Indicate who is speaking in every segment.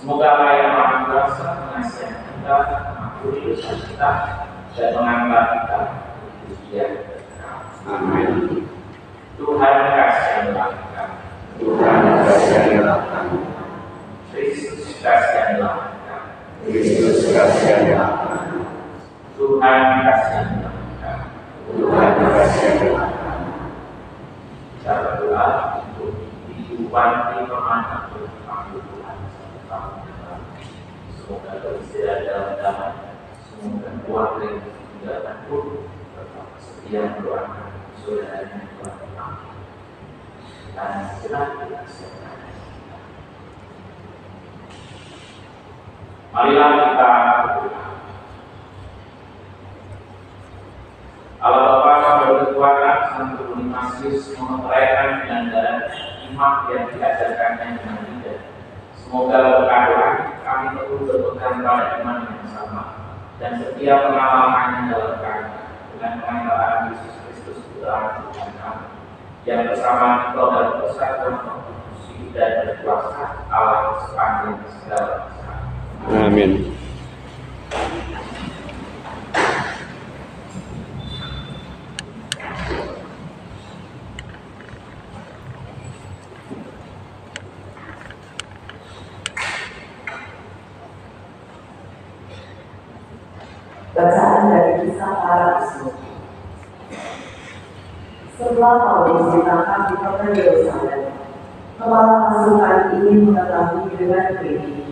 Speaker 1: Semoga Allah yang Maha Kuasa mengasihani kita, mengampuni dosa kita, dan mengangkat kita di Dia.
Speaker 2: Amin.
Speaker 1: Tuhan kasihanlah kami.
Speaker 2: Tuhan kasihanlah kami.
Speaker 1: Kristus kasihanlah kami.
Speaker 2: Kristus kasihanlah kami.
Speaker 1: Tuhan kasihanlah kami.
Speaker 2: Tuhan kasihanlah kami.
Speaker 1: Kita berdoa untuk kehidupan firman Tuhan. Semoga beristirahat dalam damai. Semoga keluarga yang ditinggalkan pun tetap setia mendoakan saudaranya Tuhan. Dan segera kita siapkan. Marilah kita berdoa. Allah Bapa yang berkekuatan Sang Turun Yesus mempercayakan penyandaran iman yang diajarkannya dengan lidah. Semoga berkah doa kami terus berpegang pada iman yang sama dan setia mengamalkannya dalam kami dengan pengenalan Yesus Kristus Putra Tuhan kami yang bersama Engkau dan persatuan konstitusi dan berkuasa Allah sepanjang segala masa.
Speaker 2: Amin.
Speaker 3: Bacaan dari Kisah Para Rasul. Setelah Paulus ditangkap di kota Yerusalem, kepala pasukan ingin mengetahui dengan teliti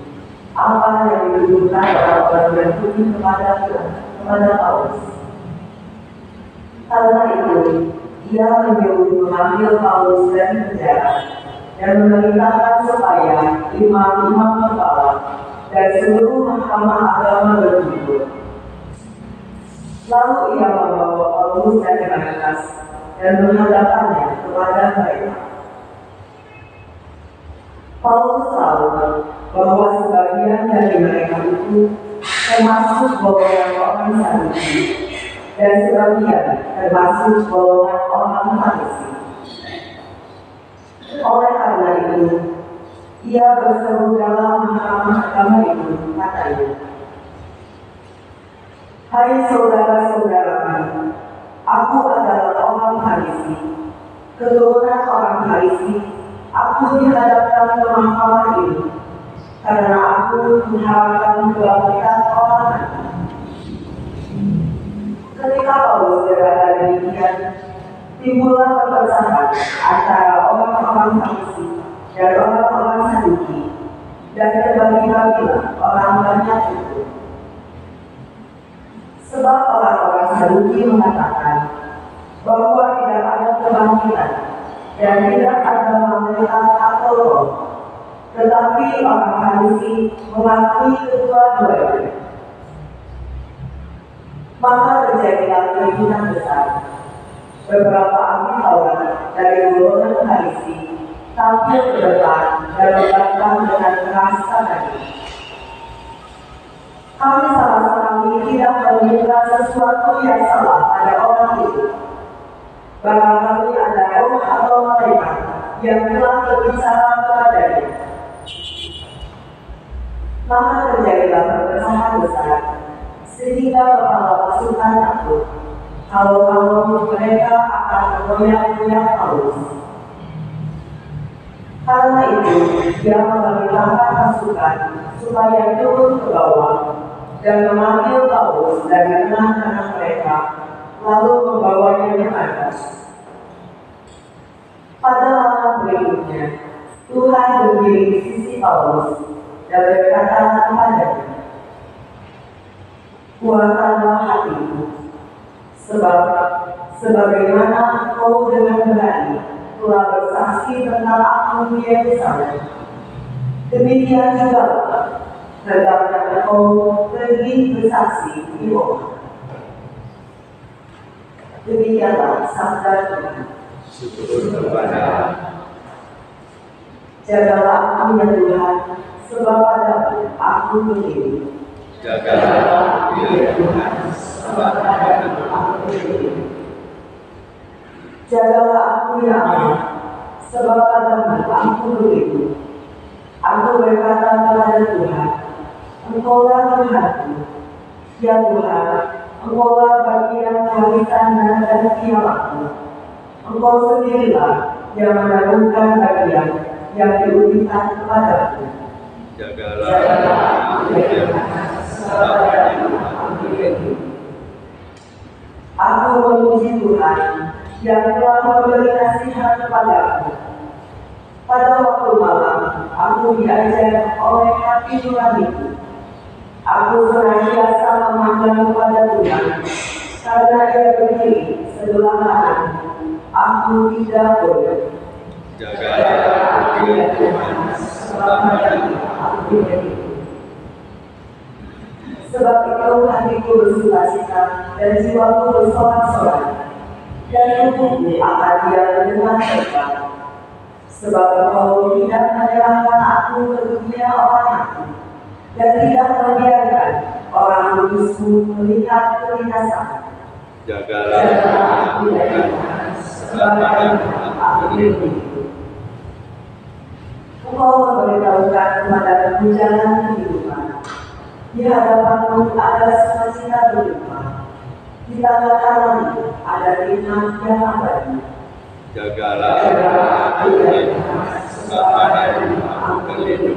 Speaker 3: apa yang dituduhkan orang-orang Yahudi kepada Paulus. Karena itu, ia menyuruh mengambil Paulus dari penjara dan memerintahkan supaya imam-imam kepala dan seluruh mahkamah agama berkumpul. Lalu ia membawa Paulus dari Barnabas dan menghadapkannya kepada mereka. Paulus tahu bahwa sebagian dari mereka itu termasuk golongan orang Saduki dan sebagian termasuk golongan orang Farisi. Oleh karena itu, ia berseru dalam mahkamah agama itu, katanya, "Hai saudara-saudaraku, aku adalah orang Farisi, keturunan orang Farisi. Aku dihadapkan ke mahkamah ini karena aku mengharapkan kebangkitan orang mati." Ketika Paulus berkata demikian, timbullah perpecahan antara orang-orang Farisi dan orang-orang Saduki, dan terbagi-bagilah orang banyak itu. Sebab orang-orang Saduki mengatakan bahwa tidak ada kebangkitan dan tidak ada malaikat atau roh, tetapi orang Farisi mengakui kedua-duanya. Maka terjadilah keributan besar. Beberapa ahli Taurat dari golongan Farisi tampil ke depan dan membantah dengan keras katanya, "Kami sama sekali tidak menemukan sesuatu yang salah pada orang itu. Barangkali ada roh atau malaikat yang telah berbicara kepadanya." Maka terjadilah perpecahan besar, sehingga kepala pasukan takut kalau mereka akan mengoyak-ngoyak Paulus. Karena itu, dia memerintahkan pasukan supaya turun ke bawah dan mengambil Paulus dari tengah-tengah mereka, lalu membawanya ke atas. Pada malam berikutnya, Tuhan berdiri di sisi Paulus dan berkata kepadanya, "Kuatkanlah hatimu, sebab sebagaimana kau dengan berani telah bersaksi tentang aku di Yerusalem, demikian juga hendaknya kau pergi bersaksi di Roma." Demikianlah sabda Tuhan. Jagalah aku ya Tuhan, sebab padamu aku berdiri.
Speaker 2: Jagalah aku ya Tuhan, sebab padamu aku berdiri.
Speaker 3: Jagalah aku ya Allah, sebab padamu aku berdiri. Aku berkata kepada Tuhan, Engkaulah Tuhanku. Ya Tuhan, Engkaulah bagian warisan dan pialaku. Engkau sendirilah yang menentukan bagian yang diujikan kepadaku.
Speaker 2: Jagalah
Speaker 3: Aku memuji Tuhan yang telah memberi nasihat kepadaku. Pada waktu malam, aku diajar oleh hati nuraniku. Aku senantiasa memandang kepada Tuhan, karena Ia berdiri sebelah kananku. Aku tidak boleh.
Speaker 2: Jagalah Tuhan selama
Speaker 3: aku berdiri. Sebab itu hatiku bersukacita dan jiwaku bersorak-sorai, dan tubuhku akan diam dengan tegang. Sebab Engkau tidak menyerahkan aku ke dunia orang aku, dan tidak membiarkan orang kudusmu melihat kebinasaan.
Speaker 2: Jagalah Tuhan selama aku berdiri.
Speaker 3: Engkau memberitahukan kepadaku jalan kehidupan. Di hadapanmu ada sukacita berlimpah. Di tangan kananmu ada nikmat yang abadi.
Speaker 2: Jagalah Tuhan selama aku berdiri.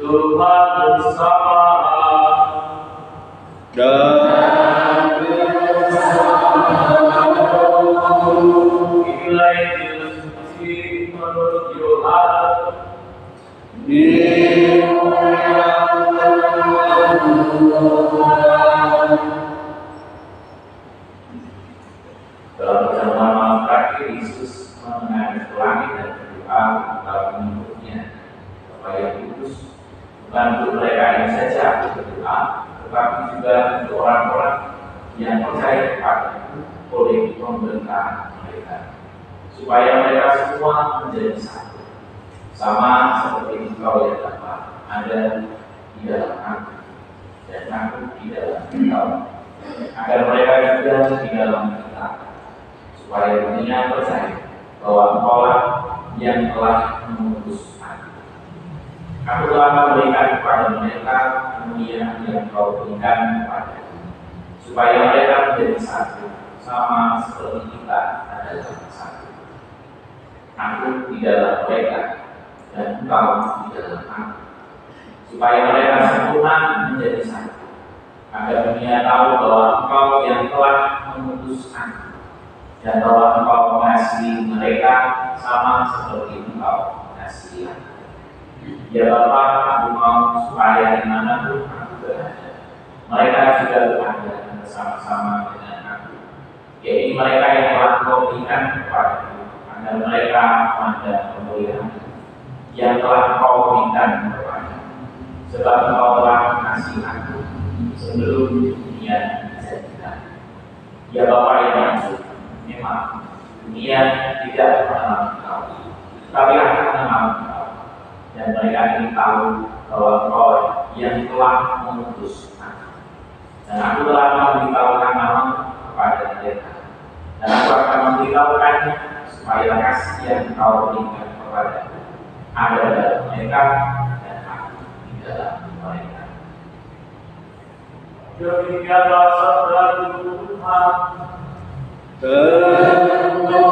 Speaker 1: Tuhan bersama
Speaker 2: Dan
Speaker 1: inilah Injil suci menurut Yohanes. Dalam perjamuan malam terakhir, Yesus menghadap ke langit dan berdoa kepada pengikutnya supaya kudus, bukan untuk mereka ini saja berdoa, tetapi juga untuk orang-orang yang percaya kepada-Ku oleh pemerintahan mereka, supaya mereka semua menjadi satu, sama seperti Engkau yang dapat ada di dalam Aku dan Aku di dalam Engkau, agar mereka juga di dalam kita, supaya dunia percaya bahwa Engkaulah yang telah mengutus Aku. Aku telah memberikan kepada mereka kemuliaan yang Kau berikan kepadaku, supaya mereka menjadi satu, sama seperti kita adalah satu. Aku di dalam mereka dan Engkau di dalam Aku, supaya mereka sempurna menjadi satu, agar dunia tahu bahwa Engkau yang telah mengutus Aku, dan bahwa Engkau mengasihi mereka sama seperti Engkau mengasihi Aku. Ya Bapa, Aku mau supaya dimanapun Aku berada, mereka juga berada bersama-sama dengan Aku, yaitu mereka yang telah Kau berikan kepadaku, agar mereka pada kemuliaan yang telah Kau berikan kepadaku, sebab Engkau telah mengasihi Aku sebelum dunia dijadikan. Ya Bapa yang maha, memang dunia tidak mengenal Engkau, tapi Aku mengenal Engkau, dan mereka ingin tahu bahwa Engkau yang telah memutuskan. Dan aku telah memberitahukan nama kepada mereka, dan aku akan memberitahukannya supaya kasih yang kau berikan kepadaku ada dalam mereka dan aku di dalam mereka.
Speaker 2: Demikianlah sabda Tuhan. Terpujilah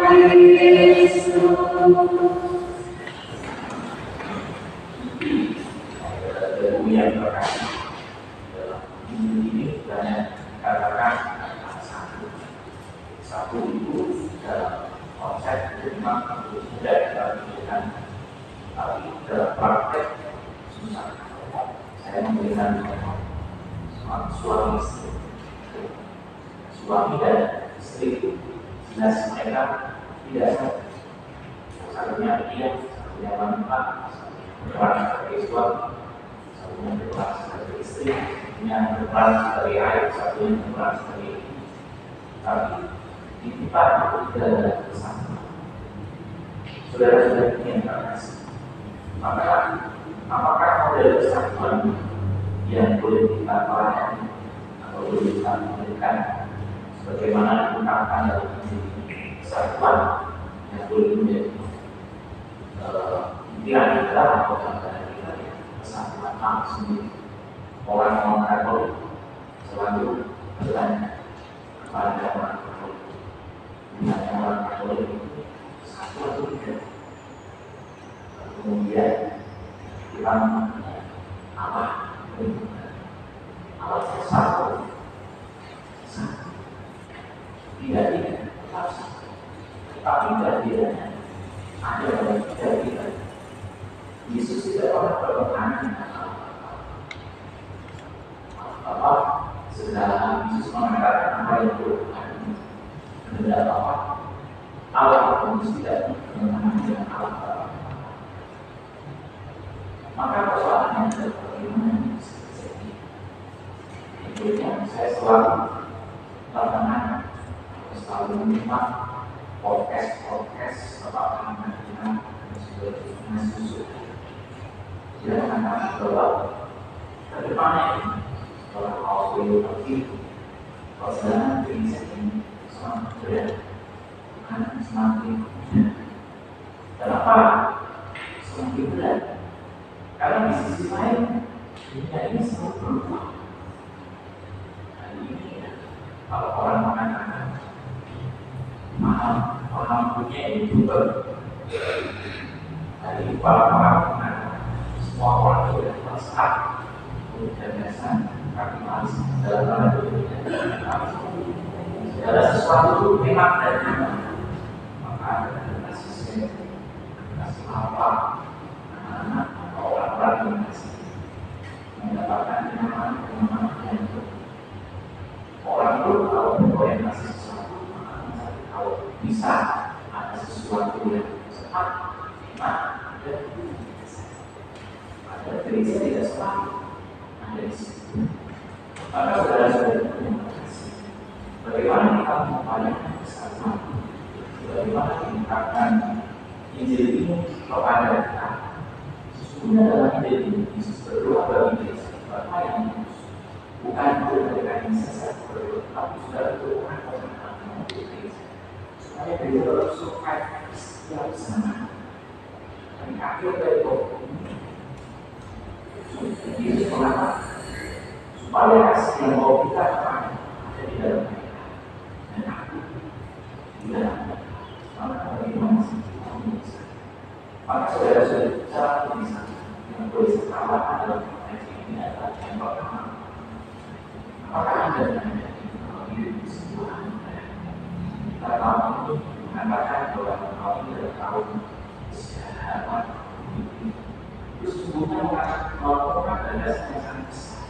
Speaker 2: Kristus.
Speaker 1: Yang terkasih dalam ini banyak dikatakan satu itu dalam konsep memang mudah dalam pilihan, tapi dalam praktek susah. Saya memberikan suami dan istri jelas mereka tidak sama. Satunya dia, satunya wanita, berperan sebagai suami, satunya berperan sebagai istri, satunya berperan sebagai ayah, satunya berperan sebagai ibu. Tapi di kita itu tidak ada kesatuan. Saudara-saudara yang terkasih, maka apakah model kesatuan yang boleh kita pelajari atau boleh kita berikan sebagaimana diungkapkan dalam kesatuan yang boleh menjadi pikiran kita atau gambaran kita kesatuan alam sendiri. Orang Katolik selalu bertanya kepada orang Katolik, dimana orang Katolik itu satu atau tidak. Kemudian kita menanya Allah satu, tidak tapi tidak ada yang tidak. Yesus tidak pernah bertanya apa segala. Yesus mengatakan apa yang berhubungan dengan apa Allah pun tidak berhubungan dengan Allah. Maka persoalannya adalah bagaimana itu yang saya selalu lakukan, selalu menyimak podcast Bapak Ibu dan susu. Dia mengatakan bahwa ke depannya ini kalau kau perlu pergi, kau sedang beriset ini semakin berat, bukan semakin mudah. Kenapa semakin berat? Karena di sisi lain dunia ini selalu berubah. Hari ini kalau orang mengatakan paham dunia ini berubah, dari orang semua orang sudah merasa gagasan kapitalis dalam hal segala sesuatu itu memang dari mana, maka ada kasih sayang, kasih apa anak-anak atau orang-orang yang masih mendapatkan kenyamanan yang orang itu kalau berorientasi sesuatu, kalau bisa ada sesuatu yang cepat, ada gereja tidak selalu ada di situ. Maka saudara-saudara terima kasih. Bagaimana kita mengupayakan kesatuan? Bagaimana meningkatkan Injil ini kepada kita? Sesungguhnya dalam Injil ini Yesus berdoa bagi gereja Bapa yang kudus. Bukan mereka yang sesat berdoa, tapi sudah berdoa kepada gereja supaya gereja tetap suka setiap zaman. Dan akhir dari Yesus mengatakan supaya kasih yang mau kita ada di dalam mereka dan aku di dalam mereka. Maka bagaimana sih kita bisa? Maka saudara-saudara cara bisa yang boleh sekalah dalam konteks ini adalah yang pertama. Apakah Anda menjadi hidup di sebuah negara? Kita tahu mengatakan bahwa kau tidak tahu sejarah itu sesungguhnya melakukan gagasan yang sangat besar.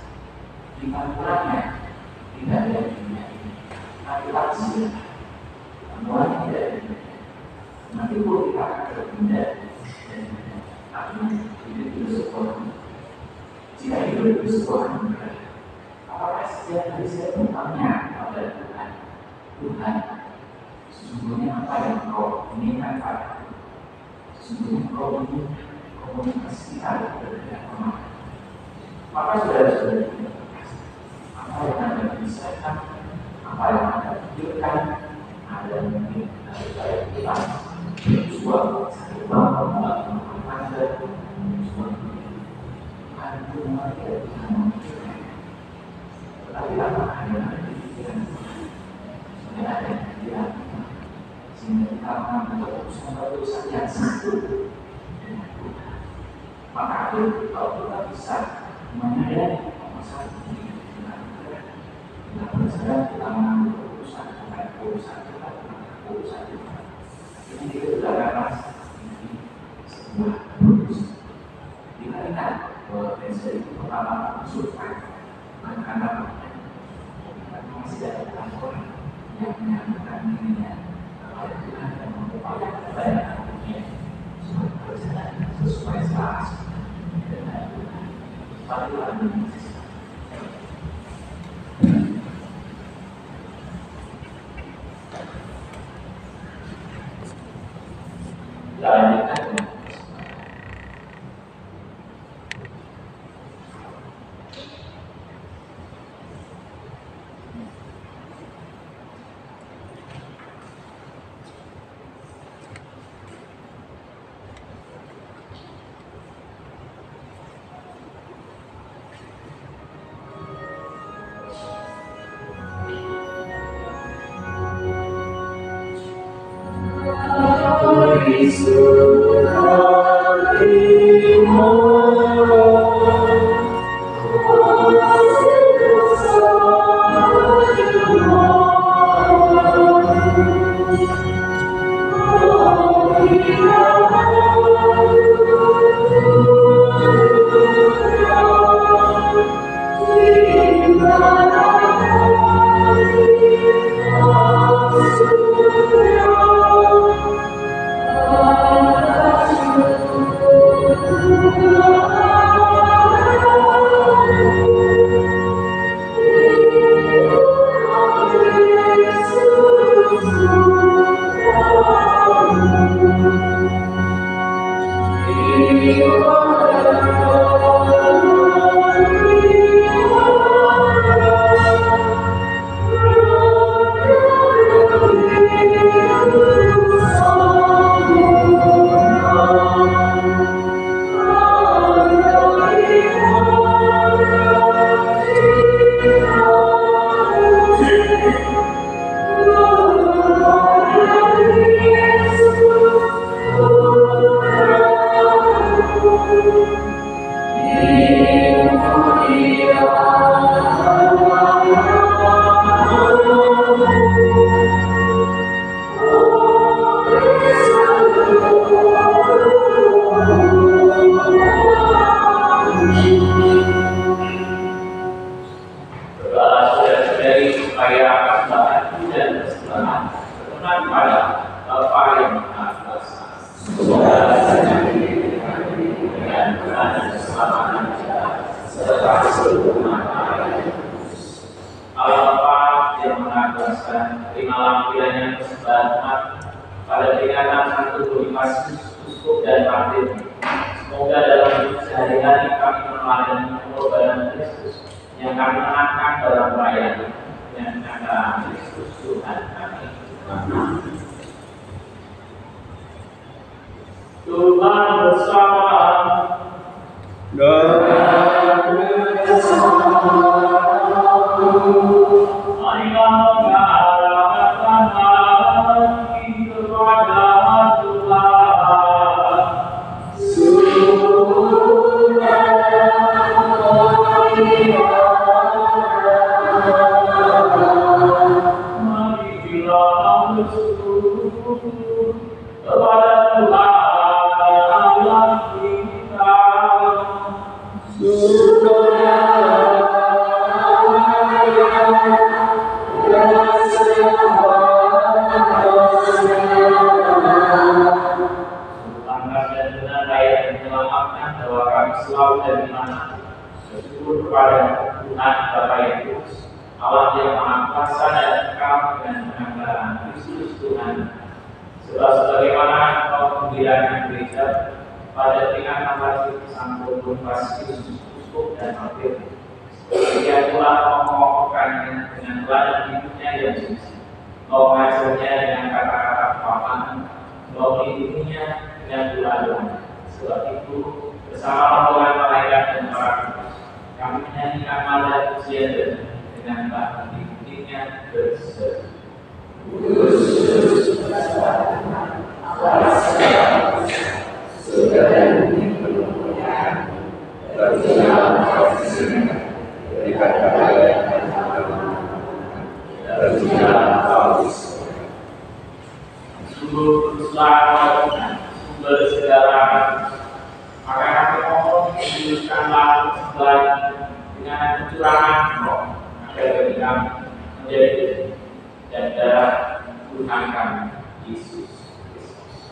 Speaker 1: Di pantulannya tidak ada di dunia ini. Tapi hasilnya semuanya tidak ada di dunia. Nanti pun kita akan berpindah dan artinya hidup itu sebuah. Jika hidup itu sebuah negara, apakah setiap hari saya bertanya kepada Tuhan, Tuhan, sesungguhnya apa yang kau inginkan padaku? Sesungguhnya kau ingin komunikasi kita tidak pernah. Maka saudara-saudara, apa yang Anda bisa, apa yang Anda pikirkan, ada mungkin saya bilang sebuah Anda tetapi apa yang ada di pikiran ada di pikiran sehingga kita mengambil keputusan yang satu dengan Tuhan. Maka kalau kita bisa menyadari masalah ini kita bersadar kita mengambil keputusan dengan urusan kita ini kita sudah akan sebuah keputusan. Kita ingat bahwa prinsip itu pertama survive bukan karena masih ada orang yang menyatakan dirinya kepada Tuhan dan mengupayakan kebanyakan dunia supaya berjalan sesuai selama dengan Tuhan. Marilah Indonesia. Lanjutkan dengan pada peringatan wajib Santo Bonifasius uskup dan hampir. Dia pula mengokohkannya dengan teladan hidupnya yang suci, mengajarnya dengan kata-kata kepahaman, melindunginya dengan doa-doa. Sebab itu, bersama rombongan malaikat dan para kudus, kami menyanyikan nada pujian dengan bahasa diikutinya berseru.
Speaker 2: Kudus, Allah surga dan bumi penuh kemuliaan, bersinar kasih daripada kalian bersinar haus.
Speaker 1: Sungguh kuduslah sumber segala, maka kami mohon kuduskanlah sebelah dengan kecurangan roh, agar bagi kami menjadi dan darah Tuhan kami Yesus Kristus.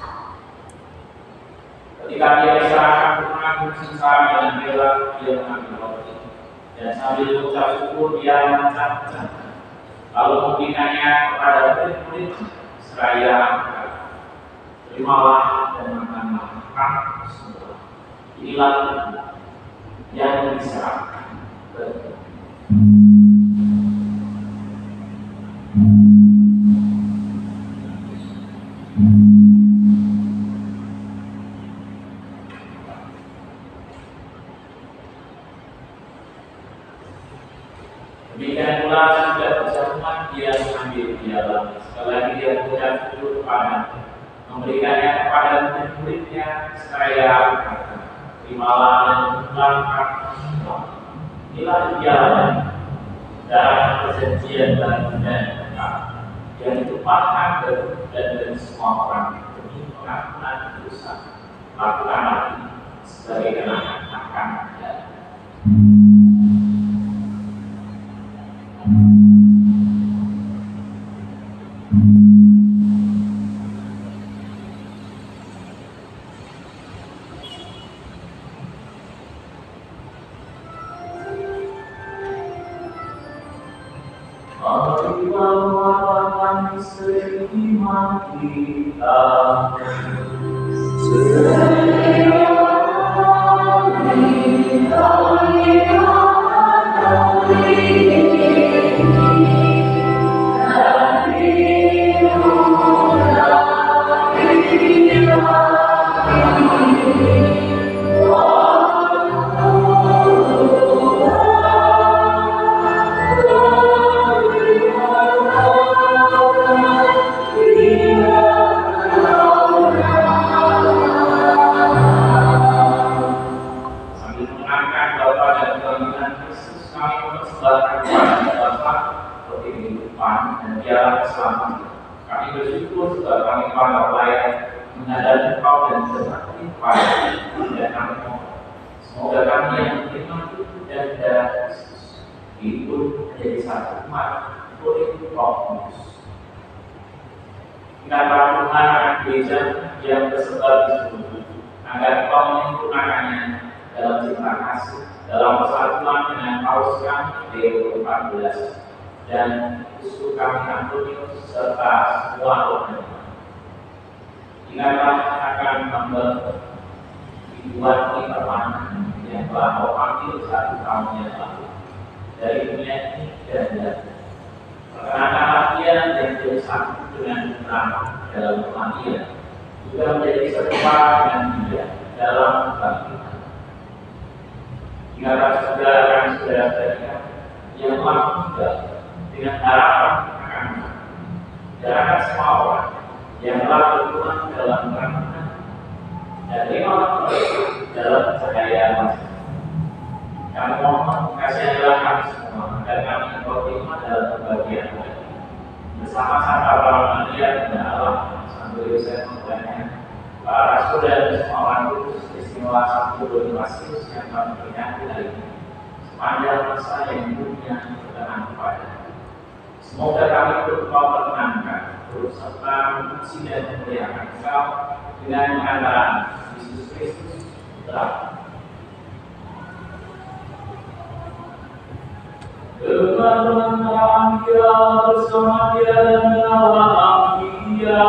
Speaker 1: Ketika dia diserahkan menanggung sengsara dengan rela, dia mengambil roti dan sambil mengucap syukur dia memecah-mecah, lalu memberikannya kepada murid-murid seraya terimalah dan makanlah kamu semua. Inilah tubuh yang diserahkan bagi. Demikian pula sudah berjamuan dia mengambil piala, sekali lagi dia mengucap syukur kepada, memberikannya kepada murid-muridnya seraya berkata, terimalah dan makanlah semua. Inilah piala darah perjanjian baru dan kekal yang ditumpahkan dan semua orang demi pengampunan dosa. Lakukanlah ini sebagai kenangan akan dia. Yang tersebar di seluruh agar kau menyempurnakannya dalam cinta kasih, dalam persatuan dengan Paus kami Leo XIV dan uskup kami Antonius serta semua rohani. Ingatlah akan hamba hidupan ini permanen yang telah kau ambil 1 tahun yang lalu dari dunia ini dan dari. Perkenankanlah dia dan jadi satu dengan drama dalam kematian, juga menjadi serupa dengan dia dalam kebangkitan. Ingatlah saudara-saudara yang telah meninggal dengan harapan akan mati, dan akan semua orang yang telah berpulang dalam keramatan dan terimalah mereka dalam cahaya wajah. Kami mohon kasihilah kami semua agar kami terima dalam kebahagiaan bersama Santa Maria dan Allah, Santo Yosef Memperhatikan, para rasul dan semua orang kudus, istimewa Santo Bonifasius yang kami peringati hari ini sepanjang masa yang hidupnya berkenan kepada. Semoga kami berdoa perkenankan terus serta memuji dan memuliakan Engkau dengan mengatakan Yesus Kristus Putra. Dengan dia bersama dia dan dalam dia,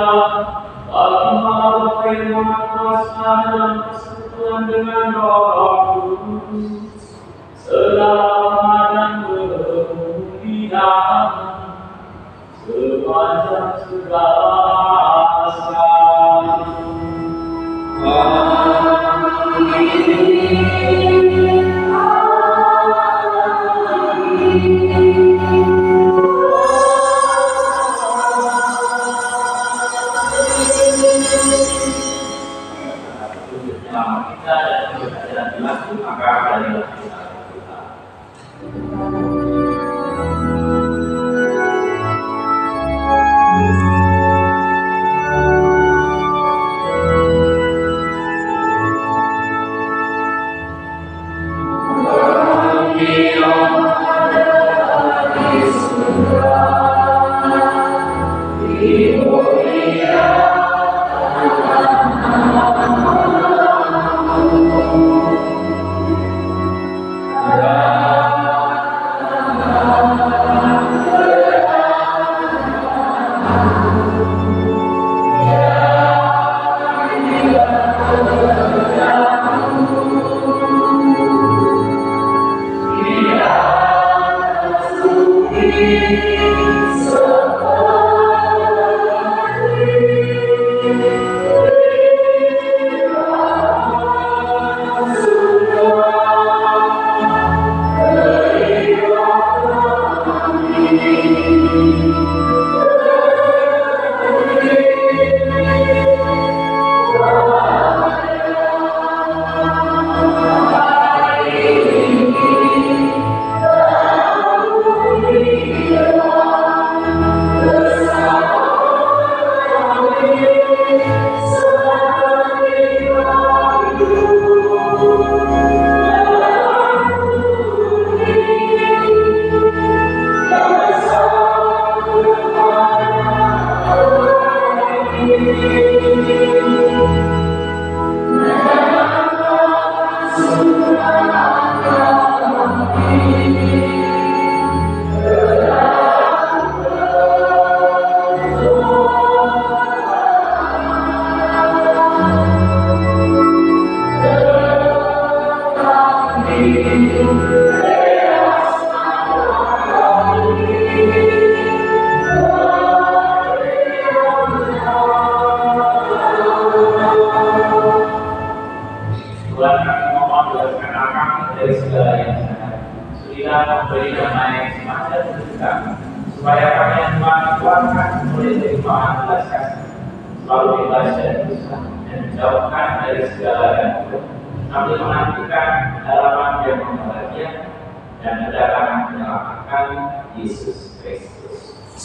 Speaker 1: bagi malam firman kuasa dan persekutuan dengan Roh Kudus, selama dan kemudian sepanjang segala masa.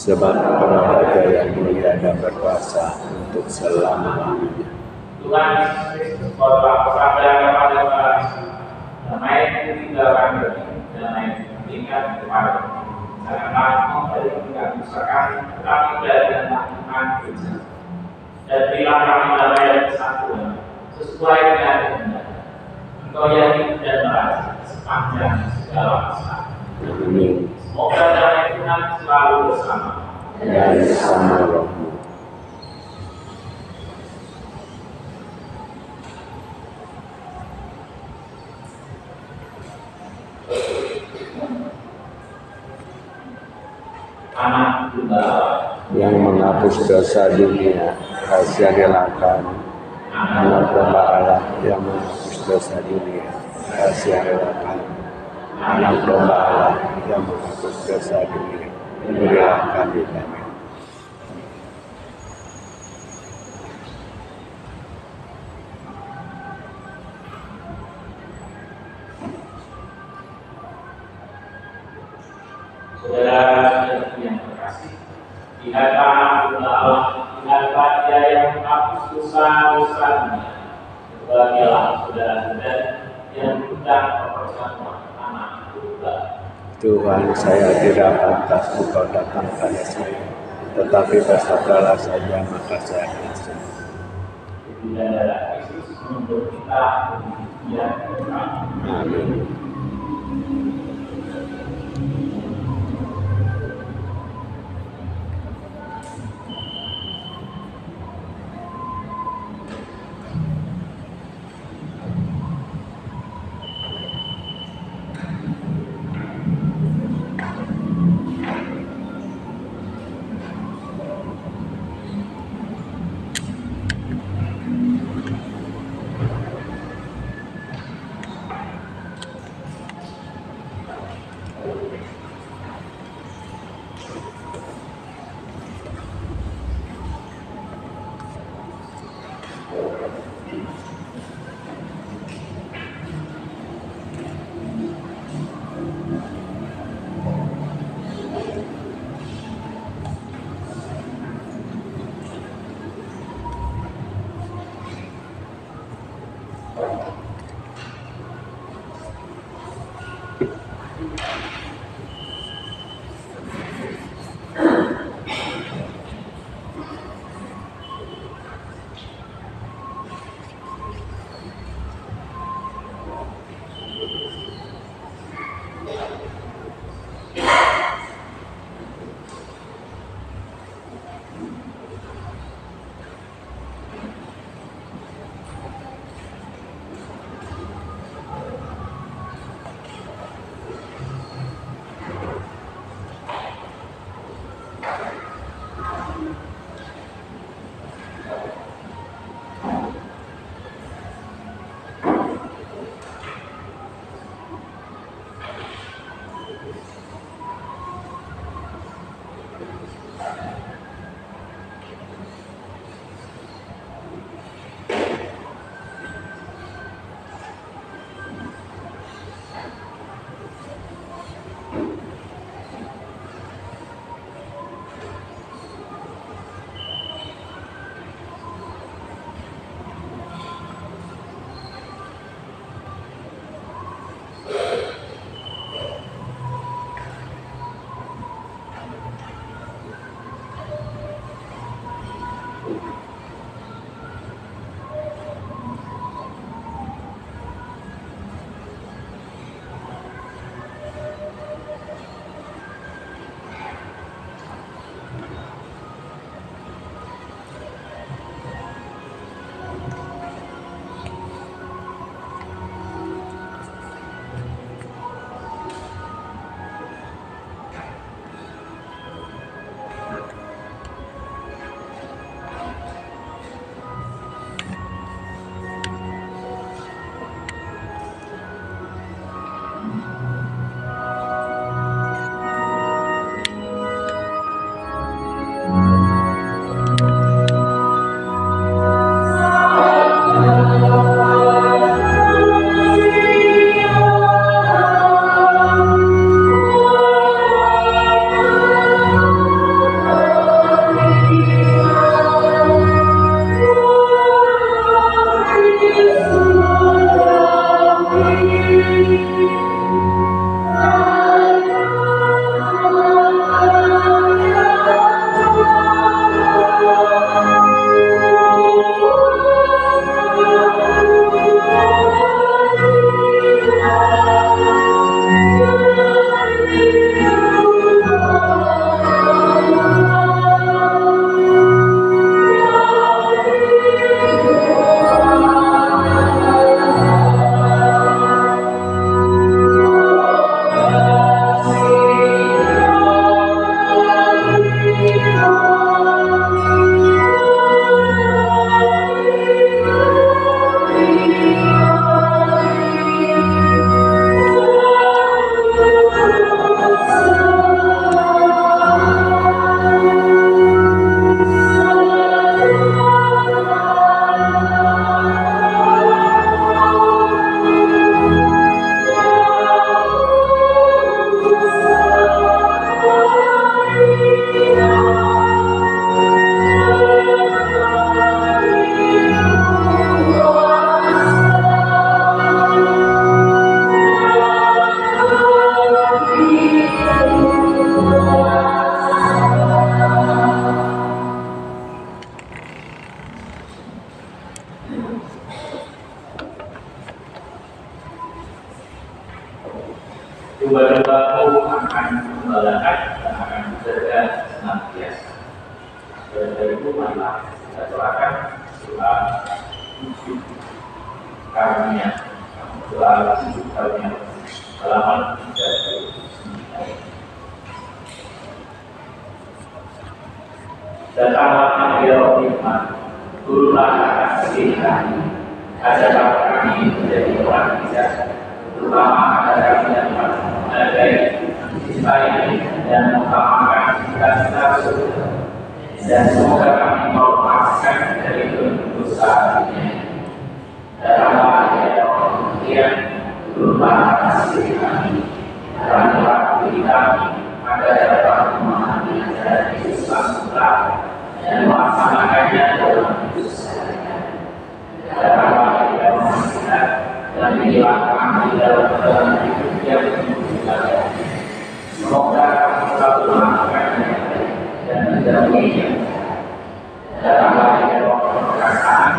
Speaker 2: Sebab Raja yang mulia dan berkuasa untuk selama-lamanya.
Speaker 1: Tuhan Yesus Kristus, Bapa bersabda kepada para damai itu tinggalkan bagi, damai itu berikan kepada. Janganlah memberikan usahakan, tetapi berikan Tuhan Yesus. Dan berilah kami damai dan kesatuan, sesuai dengan kehendak Engkau yang hidup dan merasa sepanjang segala masa.
Speaker 2: Amin.
Speaker 1: Semoga damai Tuhan selalu bersama
Speaker 2: dan bersama rohmu.
Speaker 1: Anak tunggal
Speaker 2: Yang menghapus dosa dunia, kasihan relakan. Anak domba Allah yang menghapus dosa dunia, kasihan relakan. Anak domba Allah yang menghapus dosa dunia, berilah kami damai.
Speaker 1: Saudara-saudara yang terkasih, lihatlah Allah, lihatlah Dia yang menghapus dosa-dosa dunia. Berbahagialah saudara-saudara yang diundang ke perjamuan anak tunggal.
Speaker 2: Tuhan, saya tidak pantas Engkau datang pada saya, tetapi bersabdalah saja maka saya akan sembuh.
Speaker 1: Ibu dan darah Yesus menuntut kita untuk dia kami.
Speaker 2: Amin.
Speaker 1: Domba-dombaku akan membalakan dan akan menjaga senantiasa. Dari itu marilah kita doakan doa tujuh karunia, doa tujuh karunia halaman 39. Datanglah ya Rahman, turunlah atas kita, ajarlah kami menjadi orang bijak, terutama pada kami yang menghargai, mencintai dan mengutamakan cita-cita surga. Dan semoga kami mau memaafkan dari dosa dunia. Datanglah ya Allah, turunlah atas kami, teranglah kita agar dapat memahami ajaran Yesus Kristus dan melaksanakannya dalam hidup sehari-hari. Datanglah ya Allah, dan menghilangkan kami dalam perjalanan hidup yang menuju. Semoga kami selalu melakukannya dan menjauhinya. Datanglah ya Allah, perkataan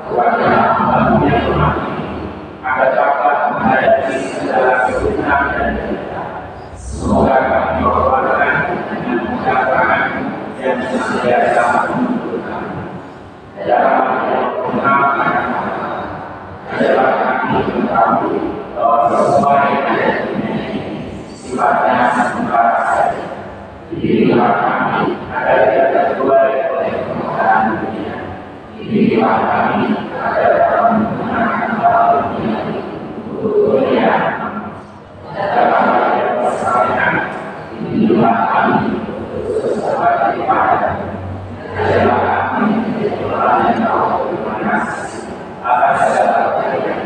Speaker 1: kepada hamba yang bermati, agar dapat menghadapi segala kesulitan dan penderitaan. Semoga kami berkeluarga dengan kesejahteraan yang senantiasa menuntut kami. Datanglah ya Allah, adalah kami mengetahui bahwa semua yang ada di dunia ini sifatnya sementara saja. Dirilah kami agar tidak terbuai oleh permukaan dunia. Dirilah kami agar dapat menggunakan hal dunia untuk kemuliaan. Datanglah ya Allah, dirilah kami untuk sesuatu ibadah. Adalah kami menjadi orang yang tahu terima kasih atas segala kebaikan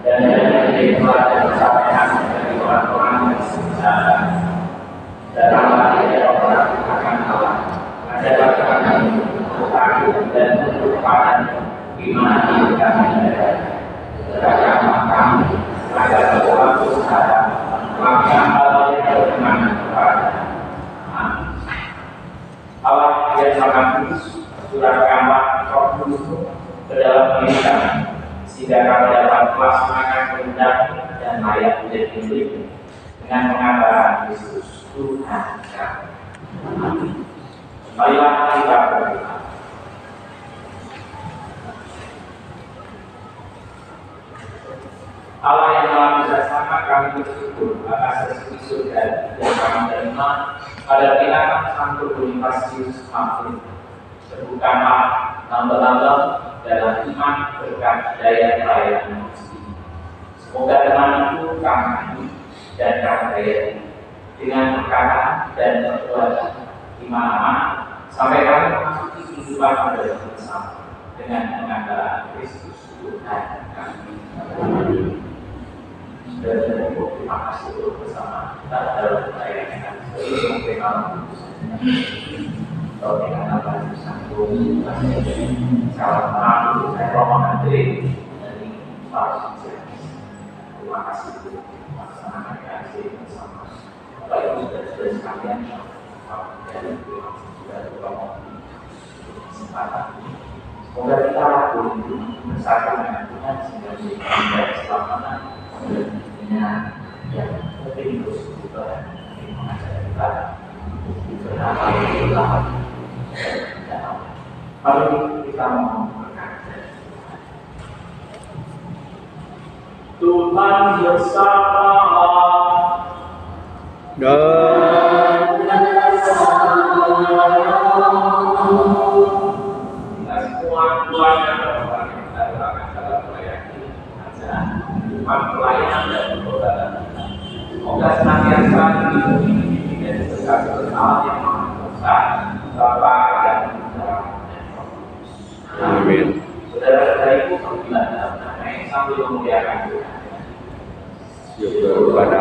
Speaker 1: dan menjadi teladan kesabaran dari orang-orang yang sengsara. Datanglah ya Allah, akan Allah, adalah kami untuk takut dan untuk padan di mana kami berada. Datanglah kami agar berlaku sadar melakukan hal yang berkenan kepada Amin. Allah yang Maha Kudus, curahkanlah Roh Kudus-Mu ke dalam diri kami, sehingga kami dapat melaksanakan kehendak dan layak menjadi milik-Mu dengan mengatakan Yesus Tuhan kami. Amin. Marilah kita berdoa. Allah yang Maha Bijaksana, kami bersyukur atas rezeki surga yang kami terima pada kehilangan Santo Bonifasius Magnus. Terbukalah tambah-tambah dalam iman berkat daya pelayanan ini. Semoga dengan itu kami dan kami daya dengan perkataan dan perbuatan di mana-mana sampai kami memasuki kehidupan pada bersama dengan mengandalkan Kristus Tuhan kami. Dan terima kasih untuk bersama kita dalam pelayanan sebagai pengkenal atau dengan apa yang disambung salam maaf saya Romo Andri dari Paris. Terima kasih untuk melaksanakan kasih bersama Bapak Ibu dan saudara sekalian dari sudah bertemu kesempatan. Semoga kita boleh bersatu dengan Tuhan sehingga menjadi keselamatan dan yang penting terus juga mengajar kita bernama Allah. Mari kita mau berkata Tuhan bersama
Speaker 2: dan
Speaker 1: kita semua keluarga orang yang kita doakan dalam pelayanan ajaran pelayanan dan pertobatan. Semoga senantiasa dilindungi dari segala hal yang Maha Kuasa, Bapa dan Putra dan Roh Kudus.
Speaker 2: amin.
Speaker 1: Saudara-saudariku, marilah kita sambil memuliakan Tuhan.
Speaker 2: Syukur kepada